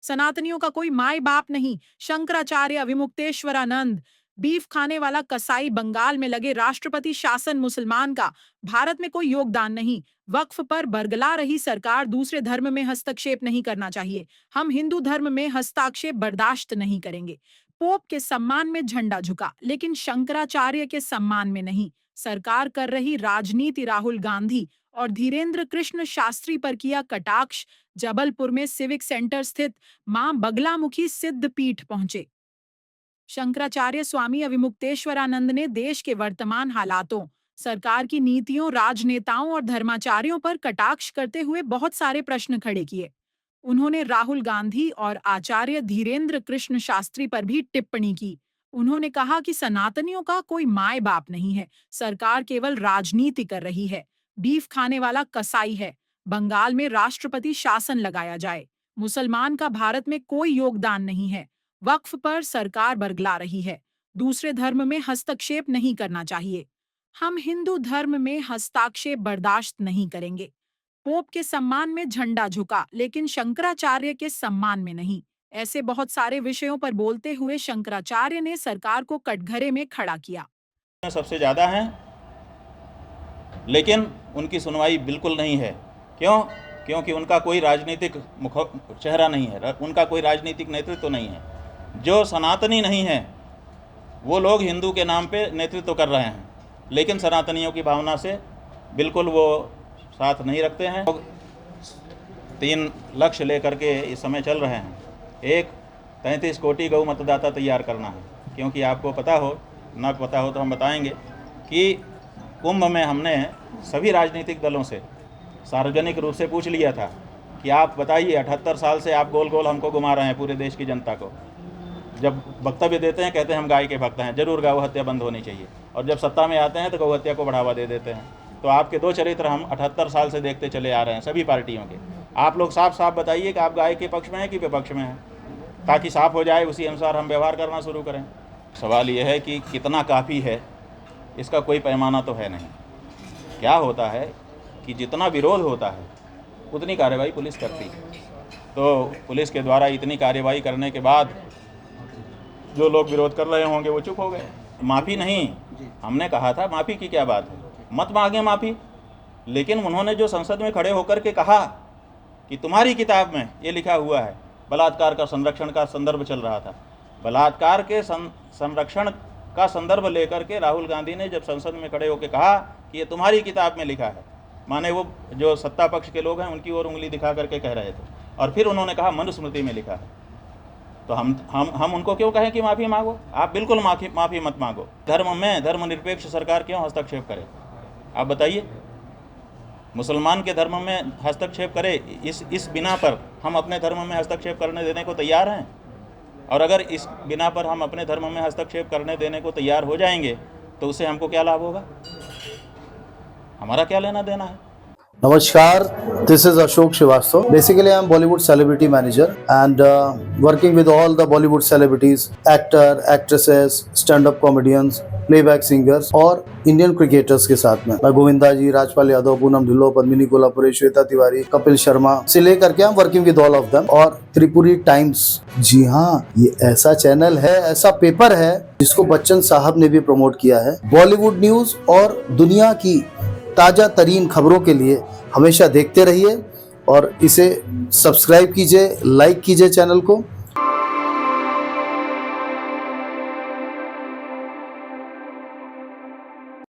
सनातनियों का कोई माई बाप नहीं। शंकराचार्य, विमुक्तेश्वरानंद, बीफ खाने वाला कसाई, बंगाल में लगे राष्ट्रपति शासन मुसलमान का भारत में कोई योगदान नहीं। वक्फ पर बरगला रही सरकार दूसरे धर्म में हस्तक्षेप नहीं करना चाहिए। हम हिंदू धर्म में हस्तक्षेप बर्दाश्त नहीं करेंगे। पोप के सम्मान में झंडा झुका, लेकिन शंकराचार्य के सम्मान में नहीं। सरकार कर रही राजनीति, राहुल गांधी और धीरेन्द्र कृष्ण शास्त्री पर किया कटाक्ष। जबलपुर में सिविक सेंटर स्थित मां बगलामुखी सिद्ध पीठ पहुंचे। शंकराचार्य स्वामी अविमुक्तेश्वरानंद ने देश के वर्तमान हालातों, सरकार की नीतियों, राजनेताओं और धर्माचार्यों पर कटाक्ष करते हुए बहुत सारे प्रश्न खड़े किए। उन्होंने राहुल गांधी और आचार्य धीरेन्द्र कृष्ण शास्त्री पर भी टिप्पणी की। उन्होंने कहा कि सनातनियों का कोई माय बाप नहीं है, सरकार केवल राजनीति कर रही है। बीफ खाने वाला कसाई है। बंगाल में राष्ट्रपति शासन लगाया जाए। मुसलमान का भारत में कोई योगदान नहीं है। वक्फ पर सरकार बरगला रही है। दूसरे धर्म में हस्तक्षेप नहीं करना चाहिए। हम हिंदू धर्म में हस्तक्षेप बर्दाश्त नहीं करेंगे। पोप के सम्मान में झंडा झुका, लेकिन शंकराचार्य के सम्मान में नहीं। ऐसे बहुत सारे विषयों पर बोलते हुए शंकराचार्य ने सरकार को कटघरे में खड़ा किया। सबसे ज्यादा हैं, लेकिन उनकी सुनवाई बिल्कुल नहीं है। क्यों? क्योंकि उनका कोई राजनीतिक चेहरा नहीं है, उनका कोई राजनीतिक नेतृत्व नहीं है। जो सनातनी नहीं है वो लोग हिंदू के नाम पे नेतृत्व कर रहे हैं, लेकिन सनातनियों की भावना से बिल्कुल वो साथ नहीं रखते हैं। लोग 3 लक्ष्य लेकर के इस समय चल रहे हैं। एक, 33 कोटि गौ मतदाता तैयार करना है, क्योंकि आपको पता हो ना पता हो तो हम बताएंगे कि कुंभ में हमने सभी राजनीतिक दलों से सार्वजनिक रूप से पूछ लिया था कि आप बताइए, 78 साल से आप गोल गोल हमको घुमा रहे हैं, पूरे देश की जनता को। जब वक्तव्य देते हैं कहते हैं हम गाय के भक्त हैं, जरूर गौ हत्या बंद होनी चाहिए, और जब सत्ता में आते हैं तो गौ हत्या को बढ़ावा दे देते हैं। तो आपके 2 चरित्र हम 78 साल से देखते चले आ रहे हैं, सभी पार्टियों के। आप लोग साफ साफ बताइए कि आप गाय के पक्ष में हैं कि विपक्ष में हैं, ताकि साफ हो जाए, उसी अनुसार हम व्यवहार करना शुरू करें। सवाल यह है कि कितना काफ़ी है, इसका कोई पैमाना तो है नहीं। क्या होता है कि जितना विरोध होता है उतनी कार्रवाई पुलिस करती है। तो पुलिस के द्वारा इतनी कार्रवाई करने के बाद जो लोग विरोध कर रहे होंगे वो चुप हो गए। माफ़ी नहीं, हमने कहा था माफ़ी की क्या बात है, मत मांगे माफ़ी। लेकिन उन्होंने जो संसद में खड़े होकर के कहा कि तुम्हारी किताब में ये लिखा हुआ है, बलात्कार का संरक्षण का संदर्भ चल रहा था, बलात्कार के संरक्षण का संदर्भ लेकर के राहुल गांधी ने जब संसद में खड़े होकर कहा कि ये तुम्हारी किताब में लिखा है, माने वो जो सत्ता पक्ष के लोग हैं उनकी ओर उंगली दिखा करके कह रहे थे, और फिर उन्होंने कहा मनुस्मृति में लिखा है। तो हम उनको क्यों कहें कि माफ़ी मांगो? आप बिल्कुल माफ़ी मत मांगो। धर्म में धर्मनिरपेक्ष सरकार क्यों हस्तक्षेप करे? आप बताइए। मुसलमान के धर्म में हस्तक्षेप करे, इस बिना पर हम अपने धर्म में हस्तक्षेप करने देने को तैयार हैं? और अगर इस बिना पर हम अपने धर्म में हस्तक्षेप करने देने को तैयार हो जाएंगे तो उससे हमको क्या लाभ होगा? हमारा क्या लेना देना है? Namaskar, this is Ashok Srivastava. Basically, I am Bollywood celebrity manager and working with all the Bollywood celebrities, actor, actresses, stand-up comedians, playback singers और इंडियन क्रिकेटर्स के साथ में। मैं गोविंदा जी, राजपाल यादव, पूनम ढिल्लों, पद्मिनी कोल्हापुरे, श्वेता तिवारी, कपिल शर्मा से लेकर के I'm working with all of them। और Tripuri times, जी हाँ, ये ऐसा चैनल है, ऐसा पेपर है जिसको बच्चन साहब ने भी प्रमोट किया है। बॉलीवुड न्यूज और दुनिया की ताज़ा तरीन खबरों के लिए हमेशा देखते रहिए और इसे सब्सक्राइब कीजिए, लाइक कीजिए चैनल को।